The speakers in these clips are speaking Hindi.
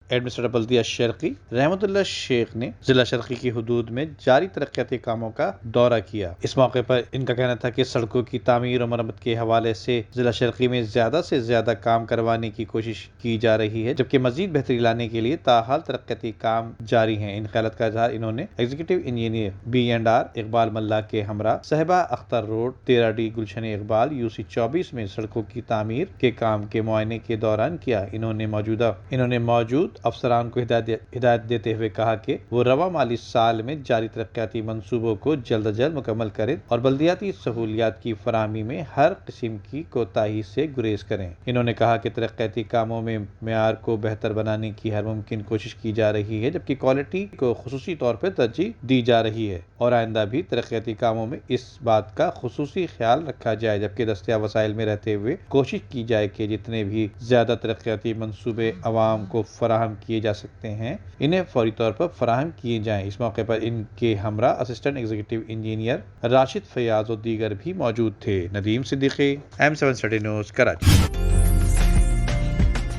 एडमिनिस्ट्रेटर बल्दिया शर्की रहमतुल्लाह शेख ने जिला शर्की की हुदूद में जारी तरक्याती कामों का दौरा किया। इस मौके पर इनका कहना था कि सड़कों की तामीर और मरम्मत के हवाले से जिला शर्की में ज्यादा से ज्यादा काम करवाने की कोशिश की जा रही है, जबकि मजीद बेहतरी लाने के लिए ताहाल तरक्याती काम जारी है। इन ख्यालात का इजहार इन्होंने एग्जीक्यूटिव इंजीनियर B&R इकबाल मल्ला के हमरा साहिबा अख्तर रोड 13D गुलशन इकबाल UC 24 में सड़कों की तामीर के काम के मुआयने के दौरान किया। इन्होंने मौजूद अफसरान को हिदायत देते हुए कहा कि वो रवा माली साल में जारी तरक्याती मंसूबों को जल्द अज जल्द मुकम्मल करें और बल्दियाती सहूलियात की फराहमी में हर किस्म की कोताही से गुरेज करें। इन्होंने कहा कि तरक्याती कामों में मेयार को बेहतर बनाने की हर मुमकिन कोशिश की जा रही है, जबकि क्वालिटी को खुसूसी तौर पर तरजीह दी जा रही है और आइंदा भी तरक्याती कामों में इस बात का खुसूसी ख्याल रखा जाए, जबकि दस्तयाब वसाइल में रहते हुए कोशिश की जाए कि जितने भी ज्यादा तरक्याती मंसूबे अवाम को फराहम किए जा सकते हैं इन्हें फौरी तौर पर फराहम किए जाएं। इस मौके पर इनके हमरा assistant executive engineer Rashid Fayaz और दीगर भी मौजूद थे। Nadeem Siddiqui, M7 study news, Karachi.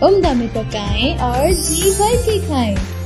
उम्दा में पकाएं और जी भर के खाएं।